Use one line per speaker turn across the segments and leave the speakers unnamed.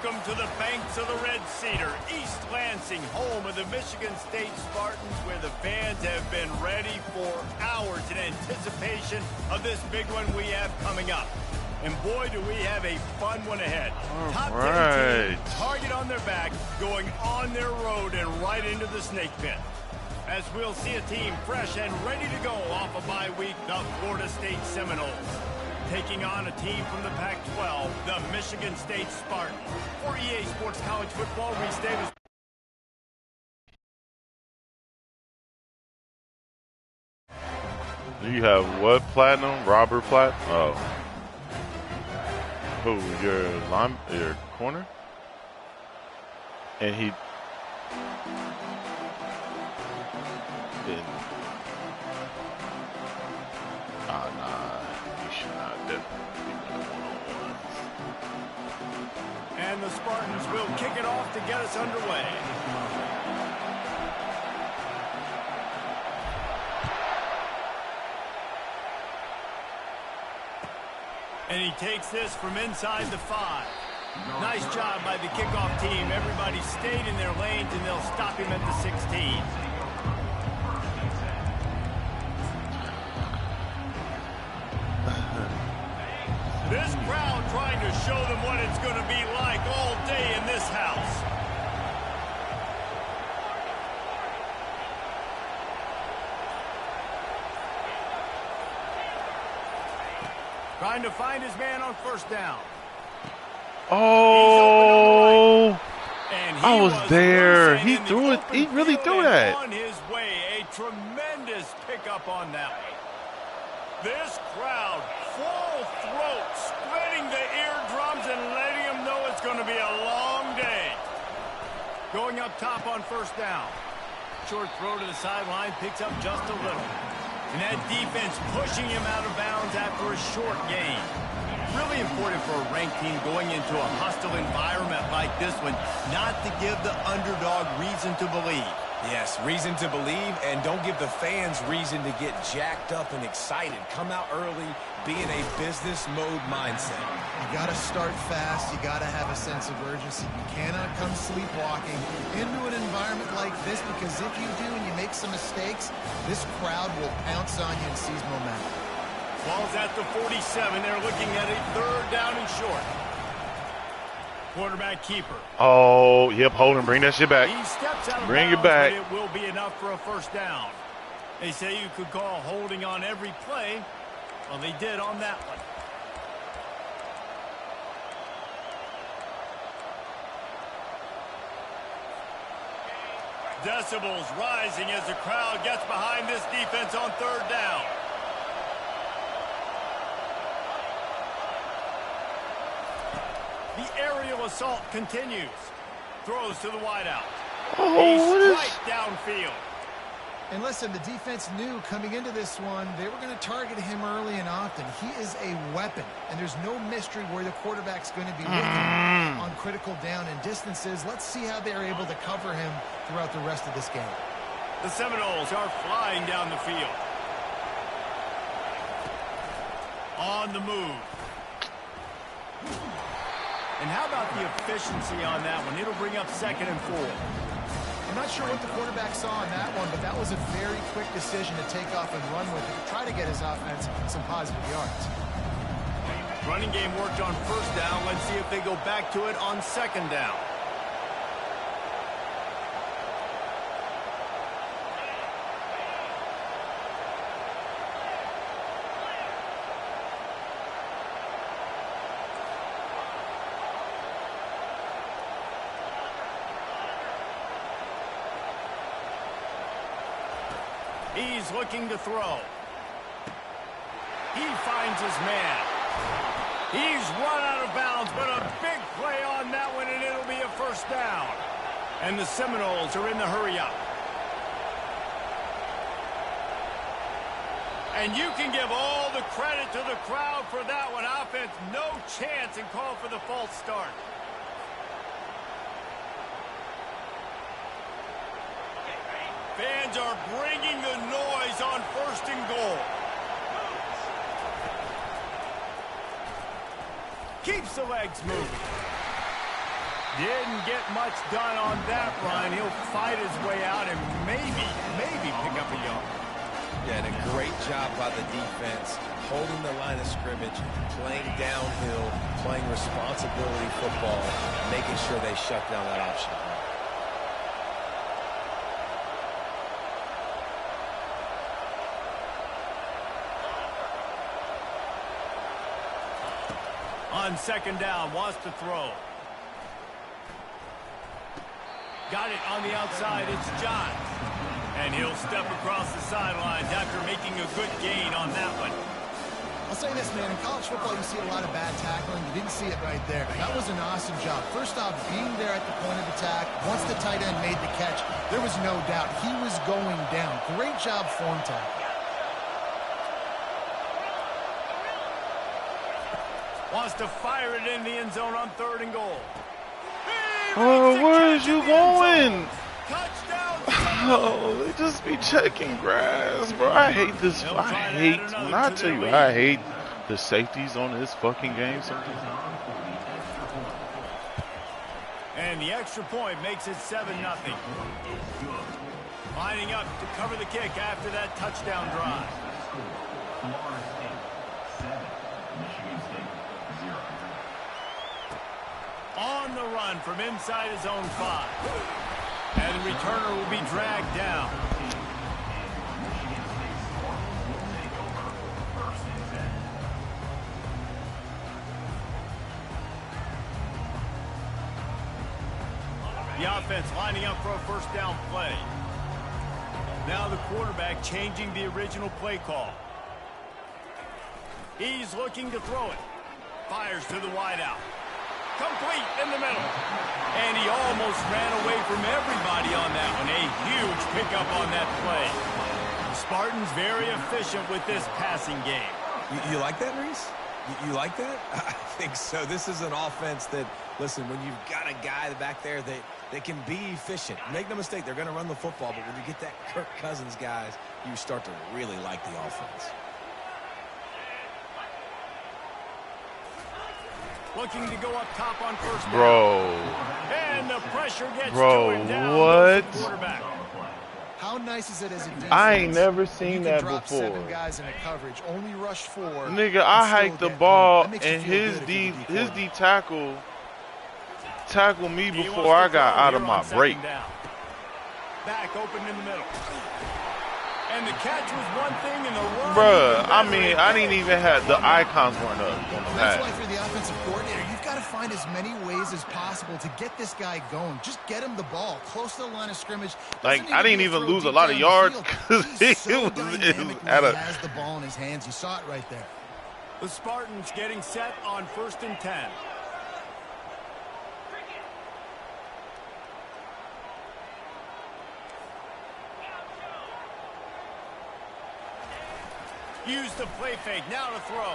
Welcome to the banks of the Red Cedar, East Lansing, home of the Michigan State Spartans, where the fans have been ready for hours in anticipation of this big one we have coming up. And boy, do we have a fun one ahead. Top 10 team, target on their back, going on their road and right into the snake pit. As we'll see a team fresh and ready to go off a bye week, the Florida State Seminoles. Taking on a team from the Pac-12, the Michigan State Spartans. For EA Sports College Football, Reese Davis.
You have what platinum? Robert Platt? Oh. Who? Your corner? And he didn't. Nah. You should not definitely be one-on-ones.
And the Spartans will kick it off to get us underway. And he takes this from inside the 5. Nice job by the kickoff team. Everybody stayed in their lanes, and they'll stop him at the 16. This crowd trying to show them what it's going to be like all day in this house. Trying to find his man on first down.
Oh, I was there. He
in
threw it. He really threw that.
On his way, a tremendous pickup on that one. This crowd, full throat, splitting the eardrums and letting them know it's going to be a long day. Going up top on first down. Short throw to the sideline, picks up just a little. And that defense pushing him out of bounds after a short gain. Really important for a ranked team going into a hostile environment like this one, not to give the underdog reason to believe.
Yes, reason to believe, and don't give the fans reason to get jacked up and excited. Come out early, be in a business mode mindset.
You got to start fast. You got to have a sense of urgency. You cannot come sleepwalking into an environment like this, because if you do and you make some mistakes, this crowd will pounce on you and seize momentum.
Ball's at the 47. They're looking at a third down and short. Quarterback keeper.
Oh, yep, hold him. Bring that shit back.
He steps out of
Bring
bounds,
it back.
but it will be enough for a first down. They say you could call holding on every play. Well, they did on that one. Decibels rising as the crowd gets behind this defense on third down. The aerial assault continues. Throws to the wideout.
Oh,
He's right downfield.
And listen, the defense knew coming into this one, they were going to target him early and often. He is a weapon, and there's no mystery where the quarterback's going to be looking on critical down and distances. Let's see how they're able to cover him throughout the rest of this game.
The Seminoles are flying down the field. On the move. And how about the efficiency on that one? It'll bring up 2nd and 4.
I'm not sure what the quarterback saw on that one, but that was a very quick decision to take off and run with it to try to get his offense some positive yards.
Running game worked on first down. Let's see if they go back to it on 2nd down. He's looking to throw. He finds his man. He's run out of bounds, but a big play on that one, and it'll be a first down. And the Seminoles are in the hurry-up. And you can give all the credit to the crowd for that one. Offense, no chance, and call for the false start. Fans are bringing the noise on 1st and goal. Keeps the legs moving. Didn't get much done on that run. He'll fight his way out and maybe pick up a yard.
Yeah, and a great job by the defense, holding the line of scrimmage, playing downhill, playing responsibility football, making sure they shut down that option.
On second down, wants to throw. Got it on the outside. It's John. And he'll step across the sidelines after making a good gain on that one.
I'll say this, man. In college football, you see a lot of bad tackling. You didn't see it right there. That was an awesome job. First off, being there at the point of attack. Once the tight end made the catch, there was no doubt he was going down. Great job form tackle.
Wants to fire it in the end zone on 3rd and goal.
Oh, where is you going?
Touchdown.
Oh, they just be checking grass, bro. I hate this. When I tell you, I hate the safeties on this fucking game sometimes.
And the extra point makes it 7-0. Lining up to cover the kick after that touchdown drive. On the run from inside his own 5. And the returner will be dragged down. The offense lining up for a first down play. Now the quarterback changing the original play call. He's looking to throw it. Fires to the wideout. Complete in the middle. And he almost ran away from everybody on that one. A huge pickup on that play. The Spartans very efficient with this passing game.
You like that, Reese? You like that? I think so. This is an offense that, listen, when you've got a guy back there that can be efficient. Make no mistake, they're going to run the football, but when you get that Kirk Cousins guys, you start to really like the offense.
Looking to go up top on first down.
Bro.
And the pressure gets
Bro,
to him down.
what?
Quarterback.
How nice is it as a defense?
I ain't never seen that
drop
before.
7 guys in a coverage, only rush 4.
Nigga, I hiked the ball and
his
D tackle tackled me before I got out of my break.
Back open in the middle. And the catch was one thing and the run.
Bruh, I mean, I didn't even have the icons weren't up on the
That's
pass.
why for the offensive coordinator, you've got to find as many ways as possible to get this guy going. Just get him the ball close to the line of scrimmage.
Like, I didn't even lose a lot of yards because he was at a.
He has the ball in his hands. You saw it right there.
The Spartans getting set on 1st and 10. Use the play fake, now to throw.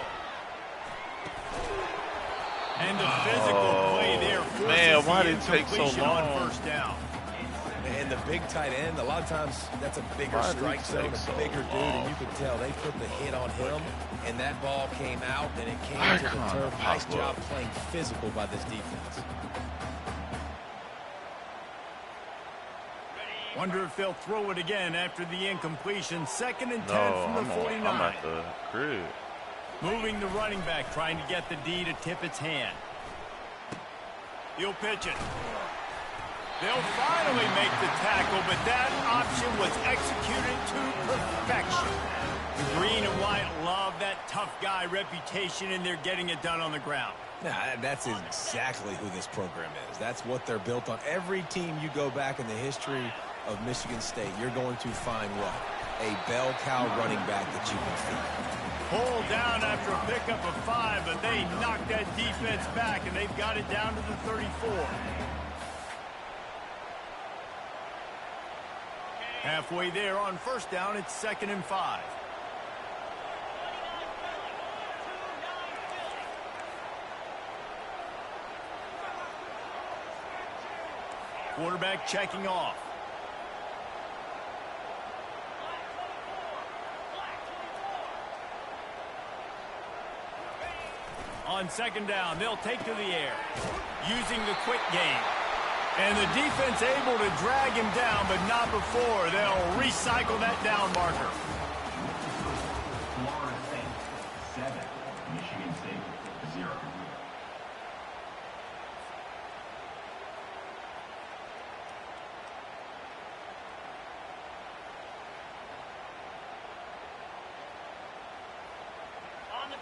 And the physical play there forces
man, why
the
did it take so
incompletion
long?
on first down.
And the big tight end, a lot of times that's a bigger
Why did it
strike zone,
take so
a bigger dude, and you can tell they put the hit on him, and that ball came out, and it came to the turf. Nice job playing physical by this defense.
Wonder if they'll throw it again after the incompletion. 2nd and 10 from the 49.
I'm at the crib.
Moving the running back, trying to get the D to tip its hand. He'll pitch it. They'll finally make the tackle, but that option was executed to perfection. The green and white love that tough guy reputation, and they're getting it done on the ground.
Nah, that's exactly who this program is. That's what they're built on. Every team you go back in the history of Michigan State, you're going to find what? A bell cow running back that you can feed.
Pulled down after a pickup of 5, but they knocked that defense back, and they've got it down to the 34. Halfway there on first down, it's 2nd and 5. Quarterback checking off. On second down, they'll take to the air, using the quick game. And the defense able to drag him down, but not before they'll recycle that down marker.
Florida State 7, Michigan State 0.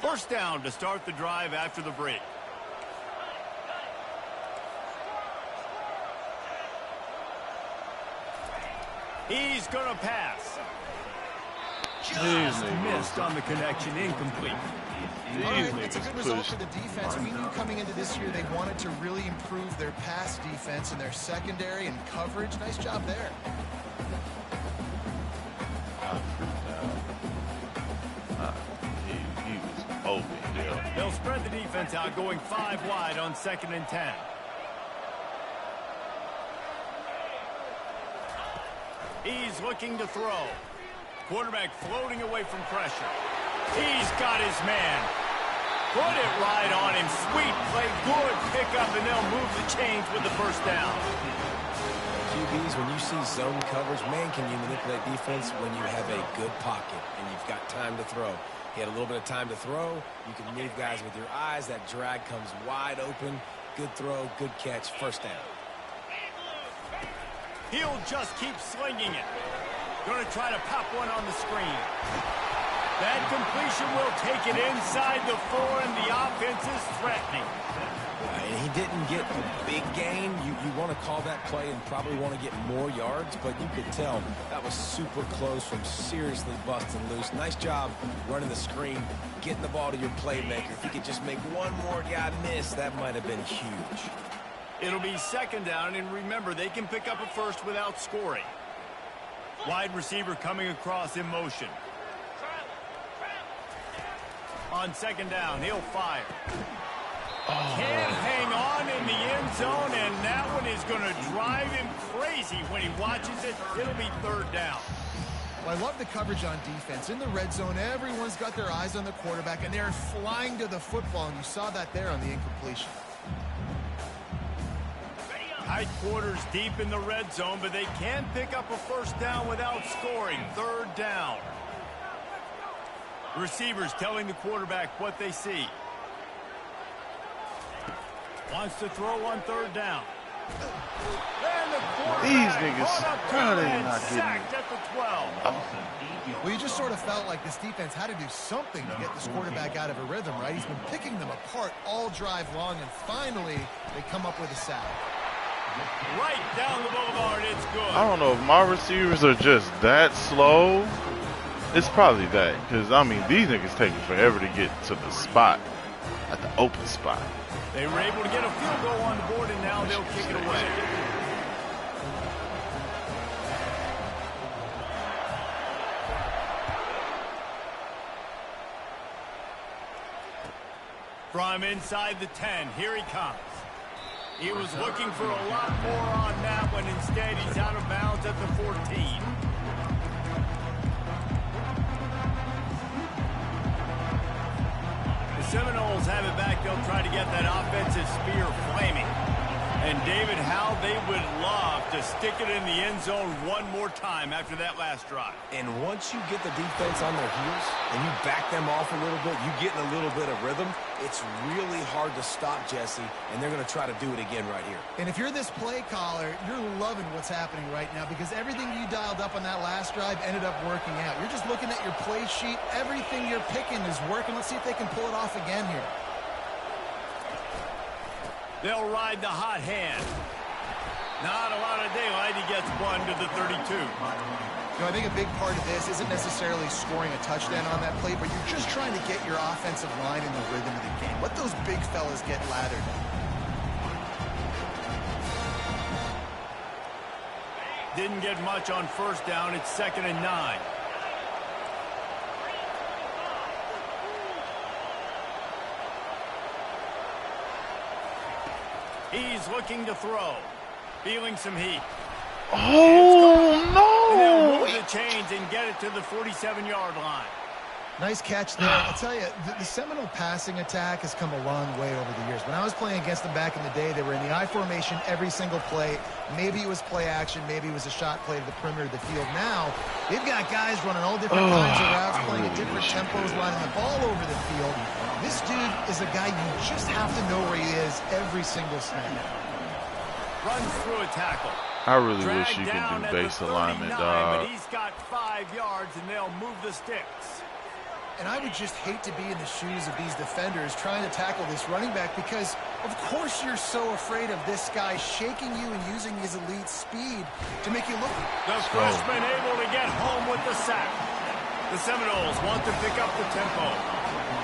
First down to start the drive after the break. He's going to pass. Just missed on the connection, incomplete.
All right, it's a good result for the defense. We knew coming into this year they wanted to really improve their pass defense and their secondary and coverage. Nice job there.
He was open, yeah.
They'll spread the defense out, going 5 wide on 2nd and 10. He's looking to throw. Quarterback floating away from pressure. He's got his man. Put it right on him. Sweet play, good pickup, and they'll move the chains with the first down.
QBs, when you see zone coverage, man, can you manipulate defense when you have a good pocket and you've got time to throw. He had a little bit of time to throw. You can move guys with your eyes. That drag comes wide open. Good throw, good catch, first down.
He'll just keep slinging it. Going to try to pop one on the screen. That completion will take it inside the 4, and the offense is threatening.
And he didn't get a big gain. You want to call that play and probably want to get more yards, but you could tell that was super close from seriously busting loose. Nice job running the screen, getting the ball to your playmaker. If you could just make one more guy miss, that might have been huge.
It'll be 2nd down, and remember, they can pick up a first without scoring. Wide receiver coming across in motion. On 2nd down, he'll fire. Can't hang on in the end zone, and that one is going to drive him crazy when he watches it. It'll be 3rd down.
Well, I love the coverage on defense. In the red zone, everyone's got their eyes on the quarterback, and they're flying to the football, and you saw that there on the incompletion.
Tight quarters deep in the red zone, but they can pick up a first down without scoring. 3rd down. Receivers telling the quarterback what they see. Wants to throw on 3rd down. And the
These niggas, how they not getting
sacked at the 12.
Well, you just sort of felt like this defense had to do something to get this quarterback out of a rhythm, right? He's been picking them apart all drive long, and finally they come up with a sack.
Right down the boulevard, it's good.
I don't know if my receivers are just that slow. It's probably that, because, I mean, these niggas taking forever to get to the spot, at the open spot.
They were able to get a field goal on the board, and now they'll kick it away. From inside the 10, here he comes. He was looking for a lot more on that one. Instead, he's out of bounds at the 14. The Seminoles have it back. They'll try to get that offensive spear flaming. And David, how they would love to stick it in the end zone one more time after that last drive.
And once you get the defense on their heels and you back them off a little bit, you get in a little bit of rhythm, it's really hard to stop, Jesse, and they're going to try to do it again right here.
And if you're this play caller, you're loving what's happening right now because everything you dialed up on that last drive ended up working out. You're just looking at your play sheet. Everything you're picking is working. Let's see if they can pull it off again here.
They'll ride the hot hand. Not a lot of daylight. He gets one to the 32.
You know, I think a big part of this isn't necessarily scoring a touchdown on that play, but you're just trying to get your offensive line in the rhythm of the game. Let those big fellas get lathered.
Didn't get much on first down. It's 2nd and 9. He's looking to throw. Feeling some heat.
Oh,
And they'll
no!
move the chains and get it to the 47-yard line.
Nice catch there. I'll tell you, the Seminole passing attack has come a long way over the years. When I was playing against them back in the day, they were in the I formation every single play. Maybe it was play action. Maybe it was a shot play to the perimeter of the field. Now, they've got guys running all different kinds of routes, playing at different tempos, lining the ball over the field. This dude is a guy you just have to know where he is every single snap.
Runs through a tackle.
I really wish you could do base alignment, dog.
But he's got 5 yards, and they'll move the sticks.
And I would just hate to be in the shoes of these defenders trying to tackle this running back because, of course, you're so afraid of this guy shaking you and using his elite speed to make you look.
The freshman able to get home with the sack. The Seminoles want to pick up the tempo.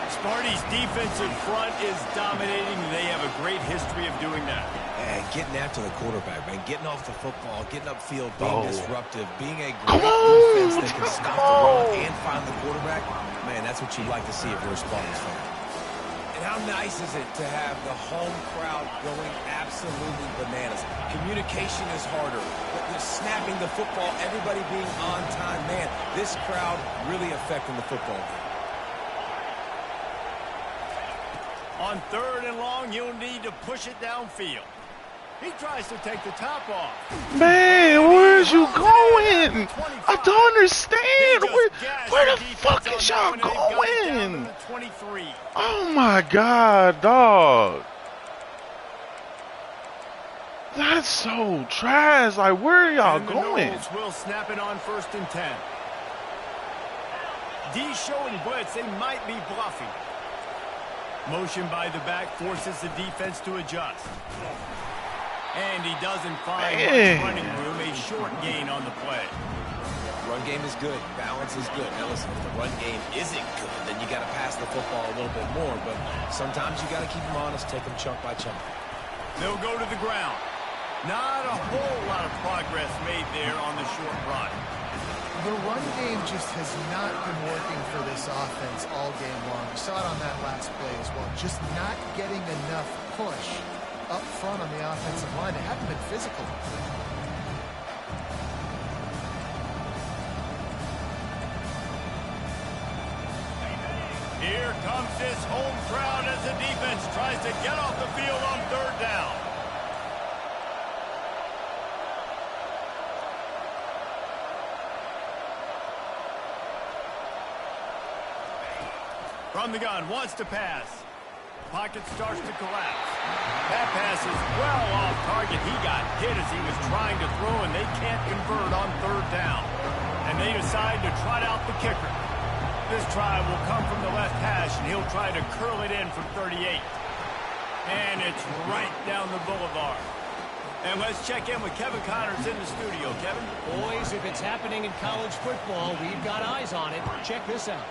Sparty's defensive front is dominating. They have a great history of doing that.
And getting after the quarterback, man. Getting off the football, getting upfield, being disruptive, being a great defense that can stop the run and find the quarterback. Man, that's what you'd like to see if you're a Spartans fan. And how nice is it to have the home crowd going absolutely bananas? Communication is harder. They're snapping the football, everybody being on time. Man, this crowd really affecting the football game.
On 3rd and long, you'll need to push it downfield. He tries to take the top off.
Man, where's you going? I don't understand. Where the fuck is y'all going? Oh my God, dog. That's so trash. Like, where are y'all going?
The Noles will snap it on 1st and 10. D showing blitz. They might be bluffing. Motion by the back forces the defense to adjust. And he doesn't find much running room. A short gain on the play.
Run game is good. Balance is good. Now listen, if the run game isn't good, then you got to pass the football a little bit more. But sometimes you got to keep them honest, take them chunk by chunk.
They'll go to the ground. Not a whole lot of progress made there on the short run.
The run game just has not been working for this offense all game long. We saw it on that last play as well. Just not getting enough push up front on the offensive line. They haven't been physical.
Here comes this home crowd as the defense tries to get off the field on 3rd down. From the gun, wants to pass. Pocket starts to collapse. That pass is well off target. He got hit as he was trying to throw, and they can't convert on 3rd down. And they decide to trot out the kicker. This try will come from the left hash, and he'll try to curl it in from 38. And it's right down the boulevard. And let's check in with Kevin Connors in the studio. Kevin?
Boys, if it's happening in college football, we've got eyes on it. Check this out.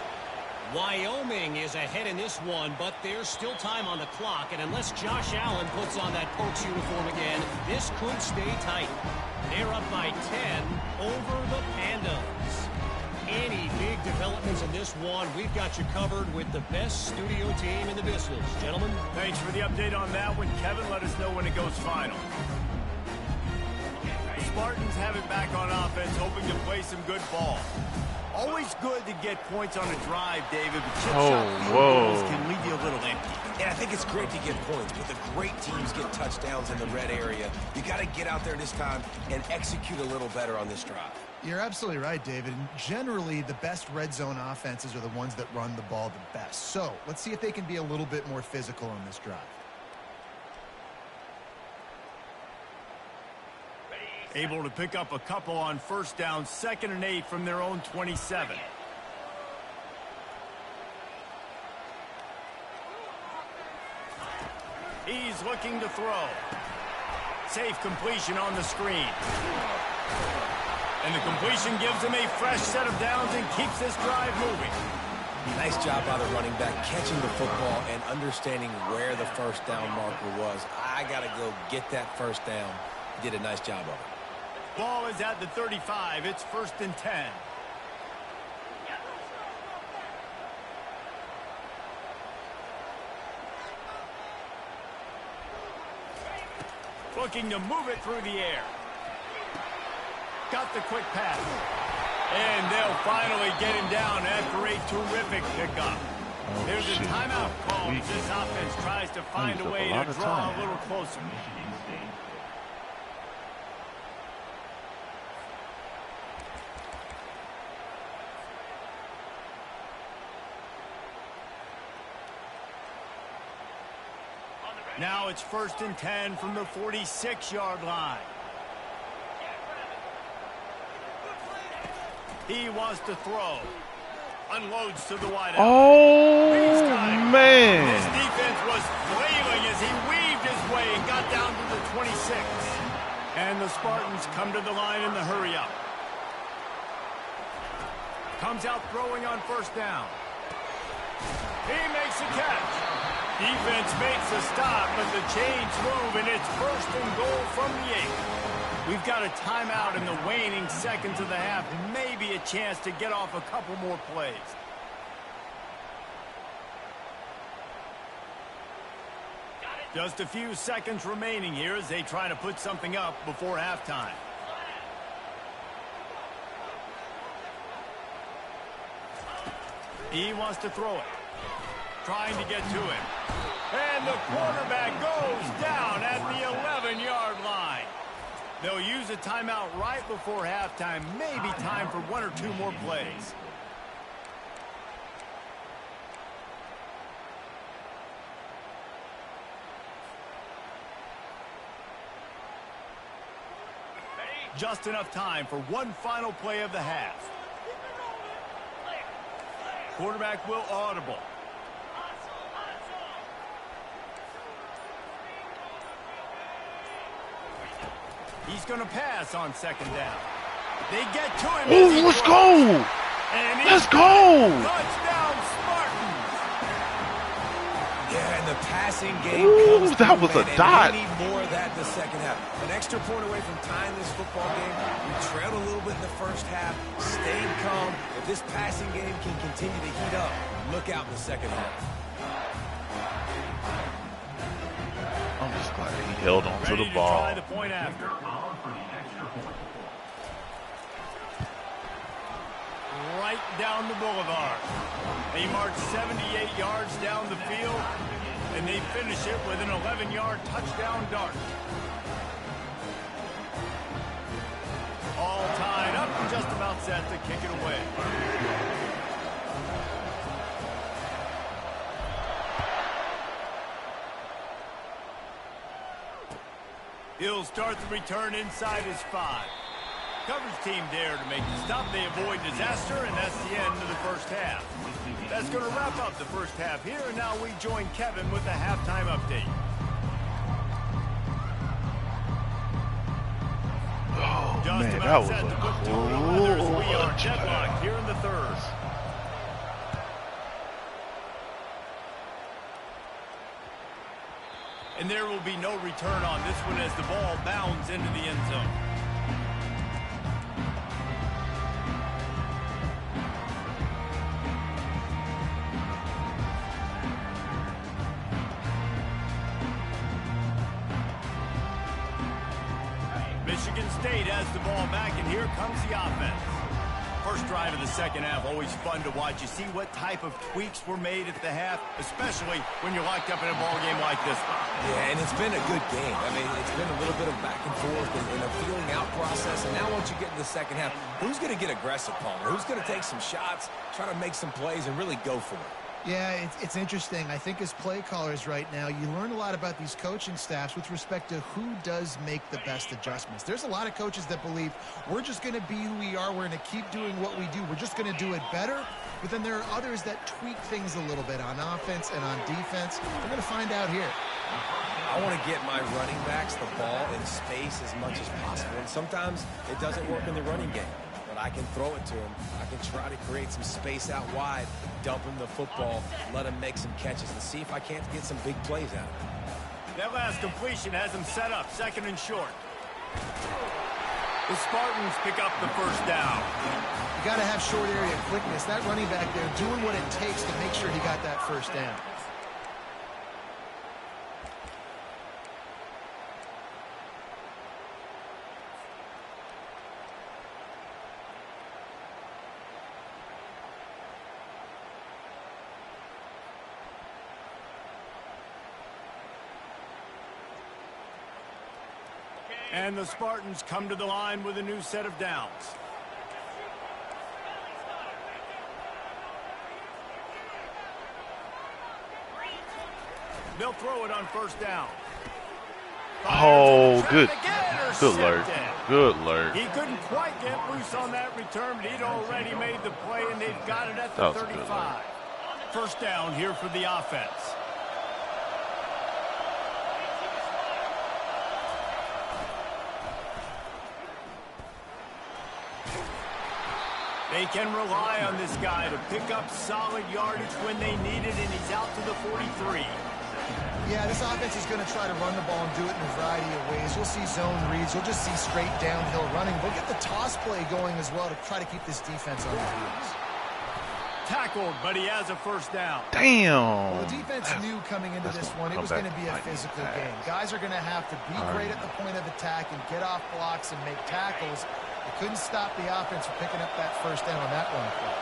Wyoming is ahead in this one, but there's still time on the clock, and unless Josh Allen puts on that Pokes uniform again, this could stay tight. They're up by 10 over the Pandas. Any big developments in this one, we've got you covered with the best studio team in the business. Gentlemen.
Thanks for the update on that one, Kevin. Let us know when it goes final. The Spartans have it back on offense, hoping to play some good ball. Always good to get points on a drive, David, but chip shot field goals can leave you a little empty.
And I think it's great to get points, but the great teams get touchdowns in the red area. You got to get out there this time and execute a little better on this drive.
You're absolutely right, David. And generally, the best red zone offenses are the ones that run the ball the best. So let's see if they can be a little bit more physical on this drive.
Able to pick up a couple on 1st down, 2nd and 8 from their own 27. He's looking to throw. Safe completion on the screen. And the completion gives him a fresh set of downs and keeps this drive moving.
Nice job by the running back, catching the football and understanding where the 1st down marker was. I got to go get that 1st down. He did a nice job of it.
Ball is at the 35. It's 1st and 10. Looking to move it through the air. Got the quick pass. And they'll finally get him down after a terrific pickup.
Oh,
There's a
shit.
timeout call as this offense tries to find a way to draw a little closer. Now it's 1st and 10 from the 46-yard line. He wants to throw. Unloads to the wideout.
Oh, man.
This defense was flailing as he weaved his way and got down to the 26. And the Spartans come to the line in the hurry-up. Comes out throwing on 1st down. He makes a catch. Defense makes a stop, but the chains move, and it's 1st and goal from the 8. We've got a timeout in the waning seconds of the half, and maybe a chance to get off a couple more plays. Just a few seconds remaining here as they try to put something up before halftime. He wants to throw it. Trying to get to him. And the quarterback goes down at the 11-yard line. They'll use a timeout right before halftime. Maybe time for 1 or 2 more plays. Just enough time for one final play of the half. Quarterback will audible. He's going to pass on 2nd down. They get to him.
Oh, let's go. Let's go.
Touchdown, Spartans.
Yeah, and the passing game
Ooh,
comes
that
through,
was a
man, and
dot.
we need more of that in the second half. An extra point away from tying this football game. We trailed a little bit in the first half, stayed calm. If this passing game can continue to heat up, look out in the second half.
I'm just glad he held on to
Ready
the
to
ball.
try the point after. Right down the boulevard. They march 78 yards down the field, and they finish it with an 11-yard touchdown dart. All tied up and just about set to kick it away. He'll start the return inside his 5. Coverage team there to make the stop. They avoid disaster, and that's the end of the first half. That's going to wrap up the first half here, and now we join Kevin with the halftime update.
Oh,
Just
man, that
about
was
set to
a
put total others. We are
clutch
deadlocked
pass.
here in the third. And there will be no return on this one as the ball bounds into the end zone. Michigan State has the ball back, and here comes the offense. First drive of the second half, always fun to watch. You see what type of tweaks were made at the half, especially when you're locked up in a ball game like this one.
Yeah, and it's been a good game. I mean, it's been a little bit of back and forth and a feeling out process. And now once you get in the second half, who's going to get aggressive, Palmer? Who's going to take some shots, try to make some plays, and really go for it?
Yeah, it's interesting. I think as play callers right now, you learn a lot about these coaching staffs with respect to who does make the best adjustments. There's a lot of coaches that believe we're just going to be who we are. We're going to keep doing what we do. We're just going to do it better. But then there are others that tweak things a little bit on offense and on defense. We're going to find out here.
I want to get my running backs the ball in space as much as possible. And sometimes it doesn't work in the running game. But I can throw it to him. I can try to create some space out wide, dump him the football, let him make some catches, and see if I can't get some big plays out of him.
That last completion has him set up, 2nd and short. The Spartans pick up the first down.
You got to have short area quickness. That running back there doing what it takes to make sure he got that first down.
And the Spartans come to the line with a new set of downs. They'll throw it on first down.
Oh, good lurk. Good lurk.
He couldn't quite get loose on that return, but he'd already made the play, and they've got it at the 35. First down here for the offense. They can rely on this guy to pick up solid yardage when they need it, and he's out to the 43.
Yeah, this offense is going to try to run the ball and do it in a variety of ways. You'll see zone reads. You'll just see straight downhill running. They'll get the toss play going as well to try to keep this defense on their heels.
Tackled, but he has a first down.
Damn.
Well, the defense knew coming into this one it was going to be a physical game. Guys are going to have to be great at the point of attack and get off blocks and make tackles. They couldn't stop the offense from picking up that first down on that run play.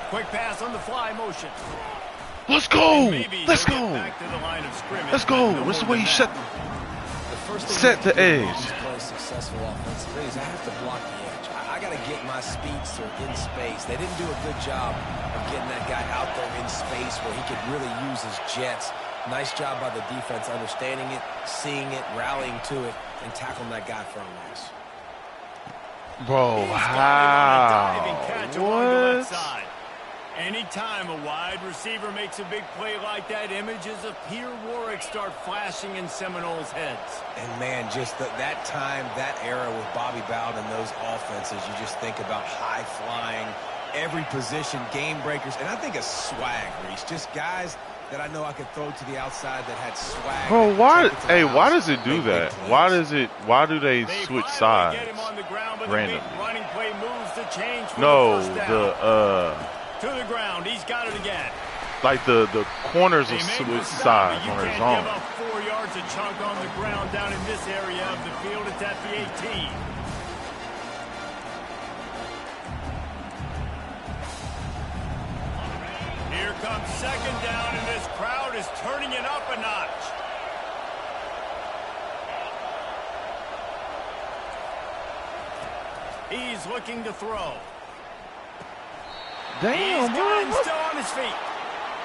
Quick pass on the fly motion.
Let's go. Let's go. Let's go. What's the way you set the edge?
Successful offensive plays. I have to block the edge. I got to get my speedster in space. They didn't do a good job of getting that guy out there in space where he could really use his jets. Nice job by the defense understanding it, seeing it, rallying to it, and tackling that guy for a loss.
Bro, how? What?
Anytime a wide receiver makes a big play like that, images of Pierre Warwick start flashing in Seminoles' heads.
And, man, just that time, that era with Bobby Bowden and those offenses, you just think about high-flying, every position, game breakers, and I think a swag, Reese. Just guys that I know I could throw to the outside that had swag.
Bro, why does it do that? Why do they switch sides randomly? No,
to the ground. He's got it again.
Like the corners will switch sides on his own.
Give up 4 yards a chunk on the ground down in this area of the field. It's at the 18. Here comes second down, and this crowd is turning it up a notch. He's looking to throw.
Damn,
he's still on his feet.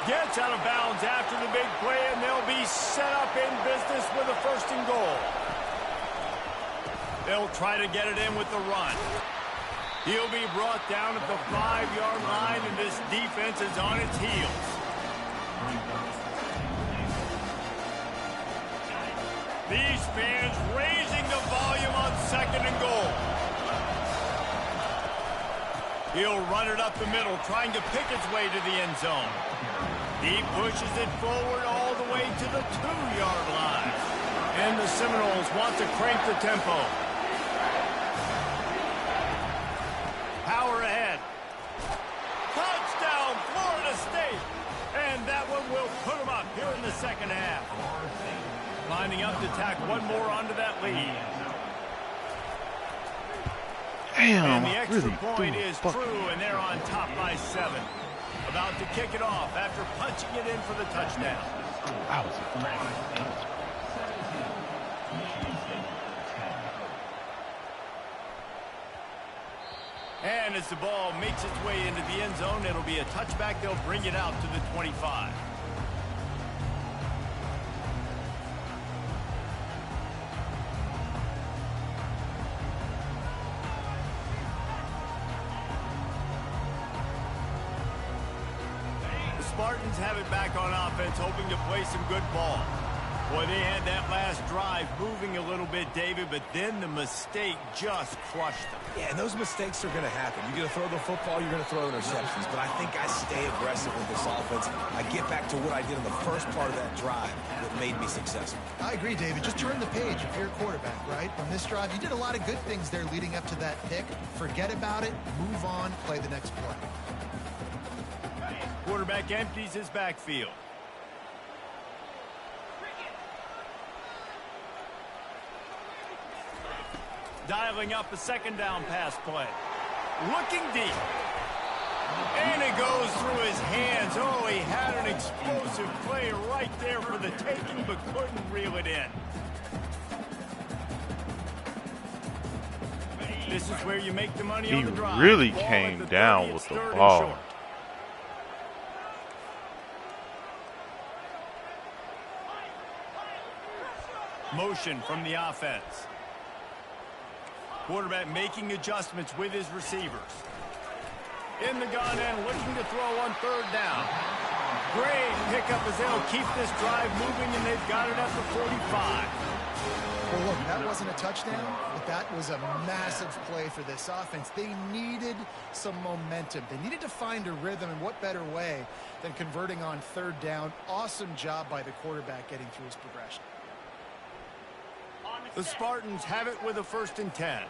Gets out of bounds after the big play, and they'll be set up in business with a 1st and goal. They'll try to get it in with the run. He'll be brought down at the 5-yard line, and this defense is on its heels. These fans raising the volume on 2nd and goal. He'll run it up the middle, trying to pick its way to the end zone. He pushes it forward all the way to the 2-yard line. And the Seminoles want to crank the tempo. Power ahead. Touchdown, Florida State. And that one will put them up here in the second half. Lining up to tack one more onto that lead.
Damn,
and the extra
really
point is true, and they're on top by 7. About to kick it off after punching it in for the touchdown.
That was a
And as the ball makes its way into the end zone, it'll be a touchback. They'll bring it out to the 25. Spartans have it back on offense, hoping to play some good ball. Boy, they had that last drive moving a little bit, David, but then the mistake just crushed them.
Yeah, and those mistakes are going to happen. You're going to throw the football, you're going to throw interceptions, but I think I stay aggressive with this offense. I get back to what I did in the first part of that drive that made me successful.
I agree, David. Just turn the page if you're a quarterback, right? On this drive, you did a lot of good things there leading up to that pick. Forget about it, move on, play the next play.
Quarterback empties his backfield. Dialing up a 2nd down pass play. Looking deep. And it goes through his hands. Oh, he had an explosive play right there for the taking, but couldn't reel it in. This is where you make the money on the drive.
He really came down with the ball.
Motion from the offense. Quarterback making adjustments with his receivers. In the gun and looking to throw on third down. Great pickup as they'll keep this drive moving, and they've got it at the 45.
Well, look, that wasn't a touchdown, but that was a massive play for this offense. They needed some momentum. They needed to find a rhythm, and what better way than converting on third down. Awesome job by the quarterback getting through his progression.
The Spartans have it with a 1st and 10.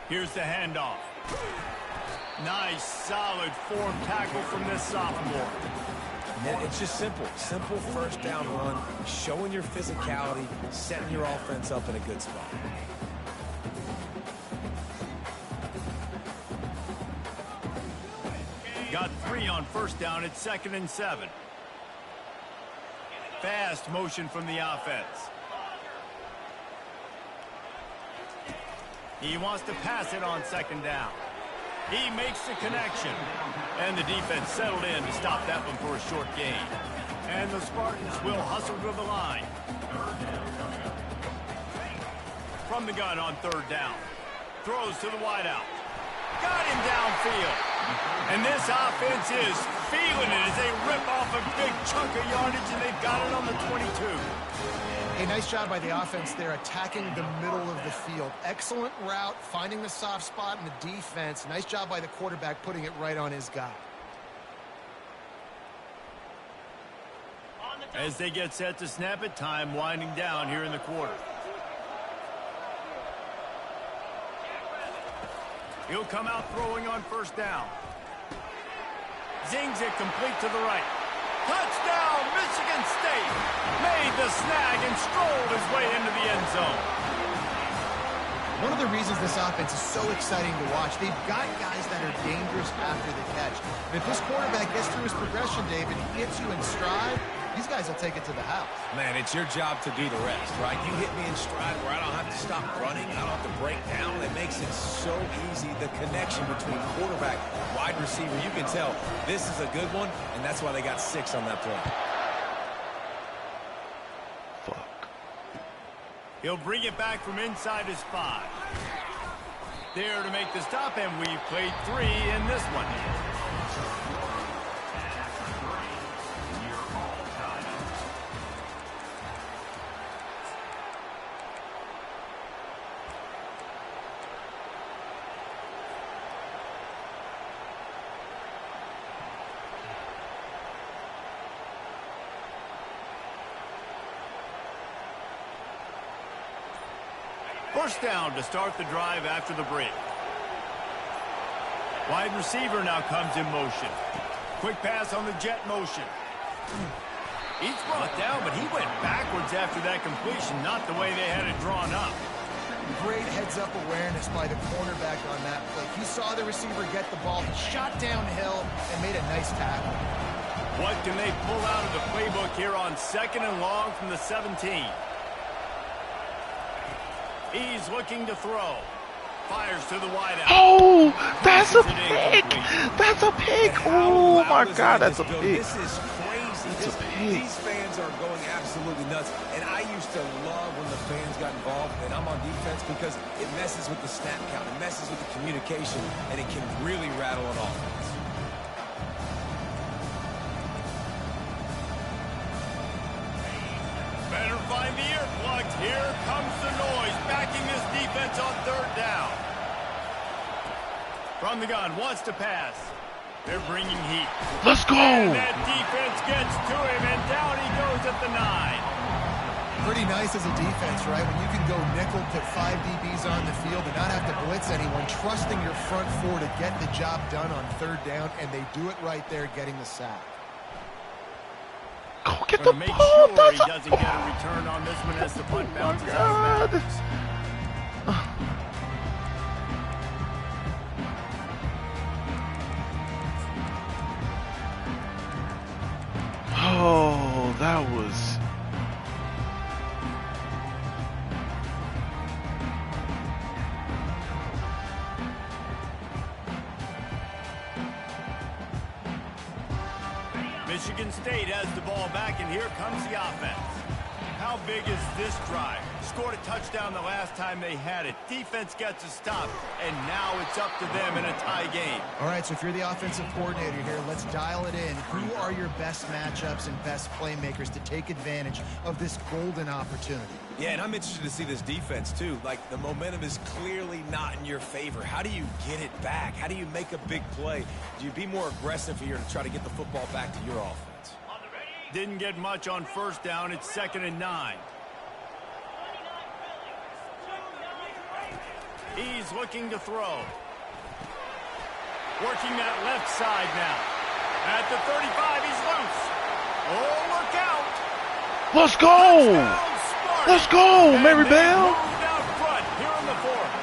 Here's the handoff. Nice, solid form tackle from this sophomore.
And it's just simple. Simple first down run, showing your physicality, setting your offense up in a good spot.
Got 3 on 1st down at 2nd and 7. Fast motion from the offense. He wants to pass it on 2nd down. He makes the connection. And the defense settled in to stop that one for a short gain. And the Spartans will hustle to the line. From the gun on 3rd down. Throws to the wideout. Got him downfield. And this offense is feeling it as they rip off a big chunk of yardage, and they've got it on the 22.
A nice job by the offense there, attacking the middle of the field. Excellent route, finding the soft spot in the defense. Nice job by the quarterback putting it right on his guy.
As they get set to snap it, time winding down here in the quarter. He'll come out throwing on 1st down. Zings it complete to the right. Touchdown, Michigan State. Made the snag and strolled his way into the end zone.
One of the reasons this offense is so exciting to watch, they've got guys that are dangerous after the catch. And if this quarterback gets through his progression, David, he hits you in stride, these guys will take it to the house.
Man, it's your job to do the rest, right? You hit me in stride where I don't have to stop running, I don't have to break down. It makes it so easy, the connection between quarterback, wide receiver. You can tell this is a good one, and that's why they got 6 on that play.
Fuck.
He'll bring it back from inside his 5. There to make the stop, and we've played 3 in this one. First down to start the drive after the break. Wide receiver now comes in motion. Quick pass on the jet motion. He's brought down, but he went backwards after that completion, not the way they had it drawn up.
Great heads-up awareness by the cornerback on that play. He saw the receiver get the ball, he shot downhill, and made a nice tackle.
What can they pull out of the playbook here on 2nd and long from the 17? He's looking to throw. Fires to the wideout.
Oh, that's a pick. That's a pick. Oh, my God, that's a pick.
This is crazy. These fans are going absolutely nuts. And I used to love when the fans got involved, and I'm on defense because it messes with the snap count. It messes with the communication, and it can really rattle an offense.
Better find the earplugs. Here comes the noise, backing this defense on 3rd down. From the gun, wants to pass. They're bringing heat.
Let's go.
And that defense gets to him, and down he goes at the 9.
Pretty nice as a defense, right? When you can go nickel, put 5 DBs on the field and not have to blitz anyone, trusting your front 4 to get the job done on 3rd down, and they do it right there, getting the sack.
Go get the
Gonna make
ball.
sure
That's
he doesn't get a return on this one as the punt bounces out of bounds.
Oh, that was.
Michigan State has the ball back, and here comes the offense. How big is this drive? Scored a touchdown the last time they had it. Defense gets a stop, and now it's up to them in a tie game.
All right, so if you're the offensive coordinator here, let's dial it in. Who are your best matchups and best playmakers to take advantage of this golden opportunity?
Yeah, and I'm interested to see this defense, too. Like, the momentum is clearly not in your favor. How do you get it back? How do you make a big play? Do you be more aggressive here to try to get the football back to your offense?
Didn't get much on first down. It's 2nd and 9. He's looking to throw. Working that left side now. At the 35, he's loose. Oh, look out.
Let's go. Let's go, Mary Bell.
Out front here in the 4th.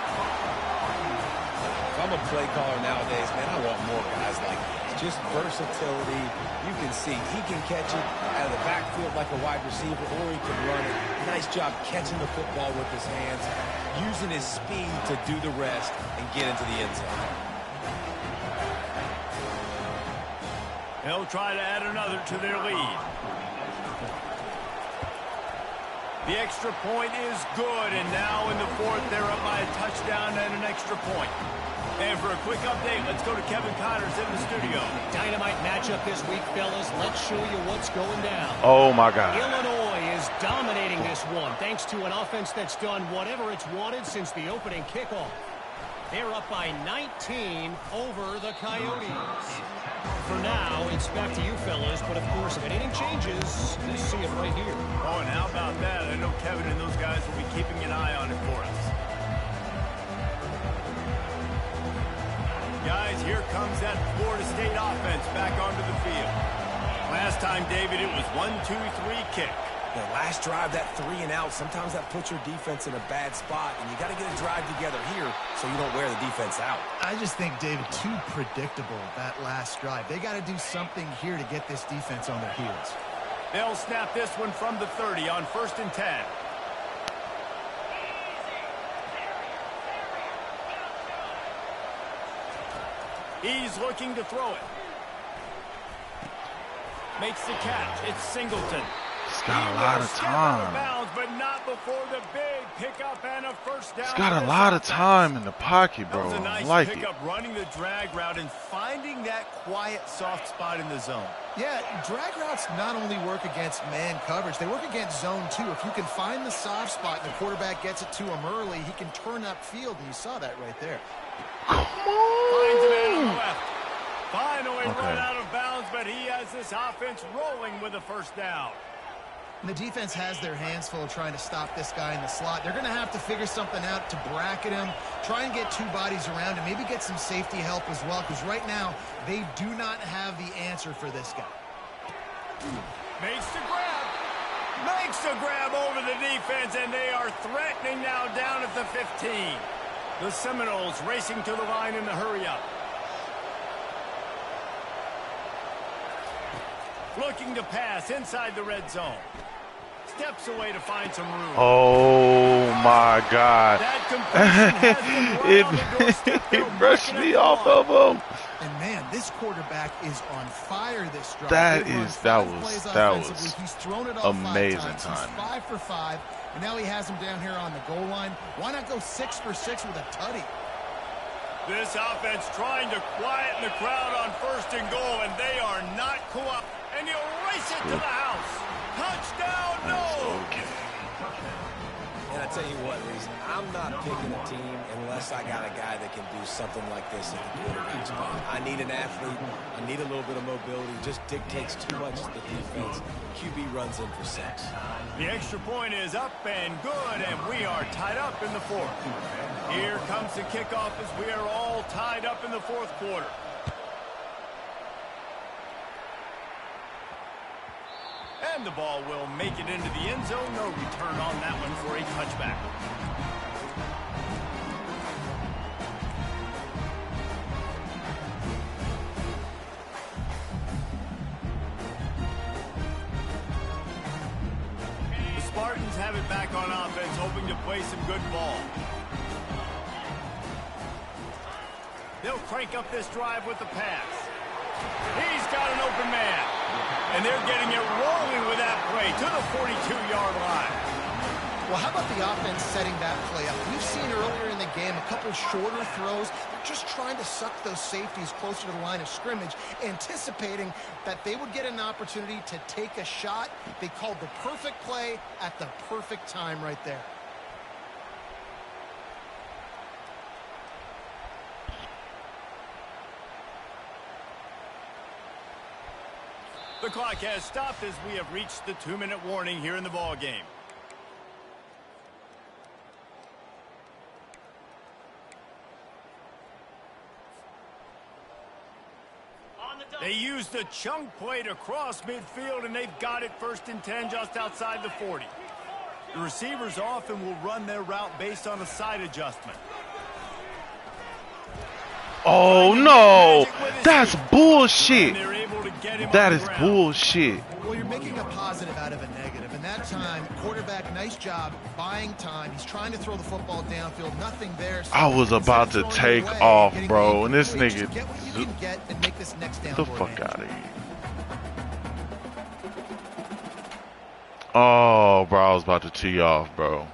If I'm a play caller nowadays, man, I want more guys like this. Just versatility. You can see he can catch it out of the backfield like a wide receiver, or he can run it. Nice job catching the football with his hands, using his speed to do the rest and get into the end zone.
They'll try to add another to their lead. The extra point is good, and now in the 4th, they're up by a touchdown and an extra point. And for a quick update, let's go to Kevin Connors in the studio.
Dynamite matchup this week, fellas. Let's show you what's going down.
Oh, my God.
Illinois is dominating this one thanks to an offense that's done whatever it's wanted since the opening kickoff. They're up by 19 over the Coyotes. For now, it's back to you, fellas. But, of course, if anything changes, you'll see it right here.
Oh, and how about that? I know Kevin and those guys will be keeping an eye on it for us. Guys, here comes that Florida State offense back onto the field. Last time, David, it was 1-2-3 kick.
The last drive, that 3 and out, sometimes that puts your defense in a bad spot, and you got to get a drive together here so you don't wear the defense out.
I just think, David, too predictable, that last drive. They got to do something here to get this defense on their heels.
They'll snap this one from the 30 on 1st and 10. He's looking to throw it. Makes the catch. It's Singleton.
He's got a lot of time.
Bounds, but not before the big pickup and a first down.
He's got a lot of time in the pocket, bro.
That was a nice
I like
pickup,
it.
running the drag route and finding that quiet, soft spot in the zone.
Yeah, drag routes not only work against man coverage, they work against zone too. If you can find the soft spot and the quarterback gets it to him early, he can turn upfield, and you saw that right there.
Come
Finds a man on the
on.
left. Finally run out of bounds, but he has this offense rolling with a first down.
And the defense has their hands full trying to stop this guy in the slot. They're going to have to figure something out to bracket him, try and get 2 bodies around him, maybe get some safety help as well, because right now they do not have the answer for this guy.
Makes the grab. Makes the grab over the defense, and they are threatening now down at the 15. The Seminoles racing to the line in the hurry-up. Looking to pass inside the red zone. Steps away to find some room.
Oh, my God.
That completion has been right on the doorstep. They're
It brushed
working
me
at the
off
line.
of him.
And man, this quarterback is on fire this drive.
That
They've run
is-
5
that was-
plays
that
offensively.
was
He's thrown it all 5
amazing
times. He's
timing.
5 for 5, and now he has him down here on the goal line. Why not go 6 for 6 with a tutty?
This offense trying to quieten the crowd on 1st and goal, and they are not co-op. And he'll race it to the house. Touchdown, no!
Okay.
And I tell you what, Reese, I'm not picking a team unless I got a guy that can do something like this at the quarterback spot. I need an athlete. I need a little bit of mobility. It just dictates too much to the defense. QB runs in for 6.
The extra point is up and good, and we are tied up in the 4th. Here comes the kickoff as we are all tied up in the 4th quarter. And and the ball will make it into the end zone. No return on that one for a touchback. The Spartans have it back on offense, hoping to play some good ball. They'll crank up this drive with the pass. He's got an open man. And they're getting it rolling with that play to the 42-yard line.
Well, how about the offense setting that play up? We've seen earlier in the game a couple shorter throws. They're just trying to suck those safeties closer to the line of scrimmage, anticipating that they would get an opportunity to take a shot. They called the perfect play at the perfect time right there.
The clock has stopped as we have reached the 2-minute warning here in the ball game. They used a chunk play to cross midfield, and they've got it 1st and 10 just outside the 40. The receivers often will run their route based on a side adjustment.
Oh, no. That's bullshit. That is bullshit.
Well, you're making a positive out of a negative. And that time, quarterback, nice job buying time. He's trying to throw the football downfield. Nothing there. So
I was about to take off, bro. And this nigga.
Get what you can get and make this next down.
The fuck out of here. Oh, bro. I was about to tee off, bro.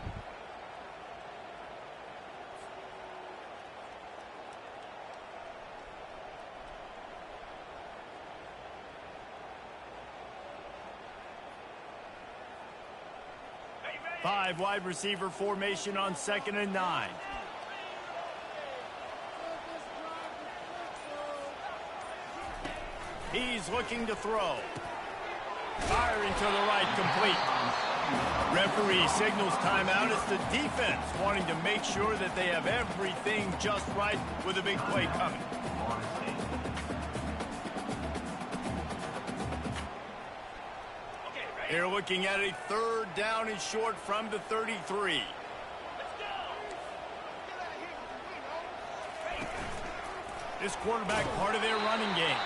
Five wide receiver formation on 2nd and 9. He's looking to throw. Firing to the right, complete. Referee signals timeout. It's the defense wanting to make sure that they have everything just right with a big play coming. They're looking at a 3rd down and short from the 33. This quarterback part of their running game.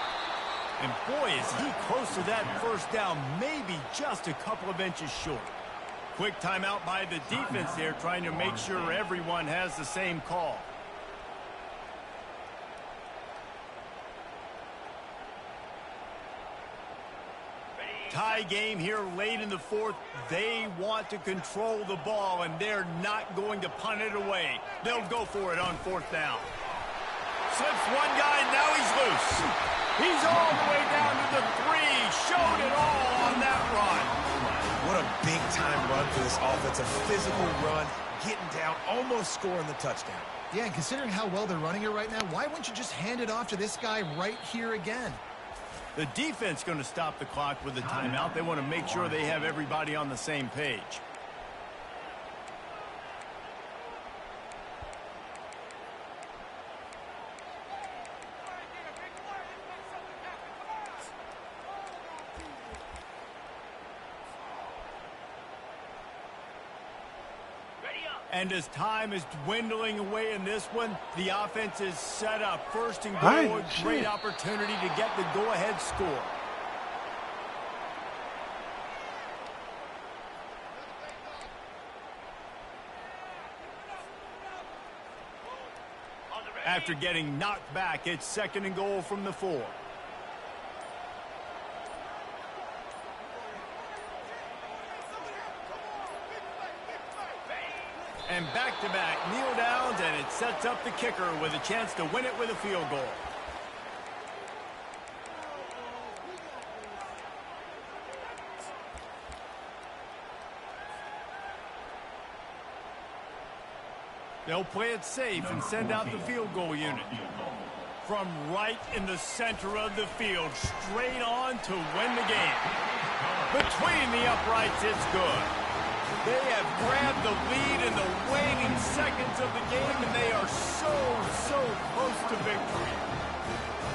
And boy, is he close to that 1st down, maybe just a couple of inches short. Quick timeout by the defense there, trying to make sure everyone has the same call. Tie game here late in the 4th. They want to control the ball, and they're not going to punt it away. They'll go for it on 4th down. Slips one guy, now he's loose. He's all the way down to the 3. Showed it all on that run.
What a big-time run for this offense. A physical run, getting down, almost scoring the touchdown.
Yeah, and considering how well they're running it right now, why wouldn't you just hand it off to this guy right here again?
The defense going to stop the clock with the timeout. They want to make sure they have everybody on the same page. And as time is dwindling away in this one, the offense is set up. 1st and goal, a great opportunity to get the go-ahead score. After getting knocked back, it's 2nd and goal from the 4. And back-to-back kneel downs, and it sets up the kicker with a chance to win it with a field goal. They'll play it safe and send out the field goal unit. From right in the center of the field, straight on to win the game. Between the uprights, it's good. They have grabbed the lead in the waning seconds of the game, and they are so close to victory.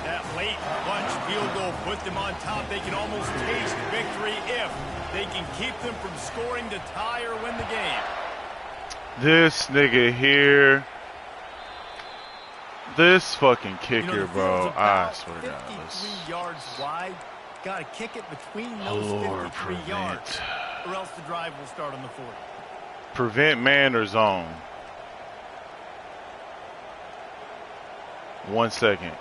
That late clutch field goal put them on top. They can almost taste victory if they can keep them from scoring to tie or win the game.
This nigga here. This fucking kicker, bro. I swear to God.
53 yards wide. Got to kick it between those 53 yards, or else the drive will start on the 40.
Prevent man or zone. 1 second.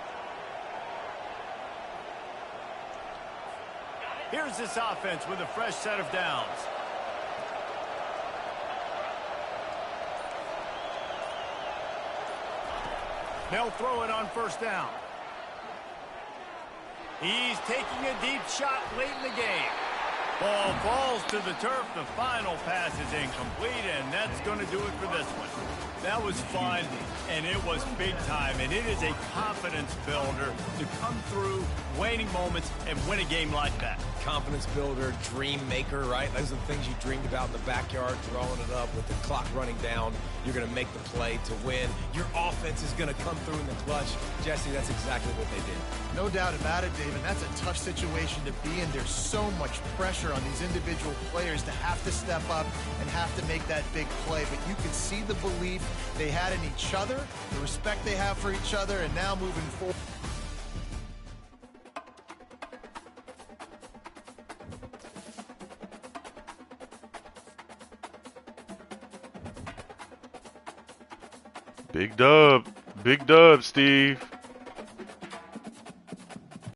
Here's this offense with a fresh set of downs. They'll throw it on first down. He's taking a deep shot late in the game. Ball falls to the turf. The final pass is incomplete, and that's going to do it for this one. That was fun, and it was big time, and it is a confidence builder to come through waning moments and win a game like that.
Confidence builder, dream maker, right? Those are the things you dreamed about in the backyard, throwing it up with the clock running down. You're going to make the play to win. Your offense is going to come through in the clutch. Jesse, that's exactly what they did.
No doubt about it, David. That's a tough situation to be in. There's so much pressure on these individual players to have to step up and have to make that big play. But you can see the belief they had in each other, the respect they have for each other, and now moving forward.
Big dub, Steve.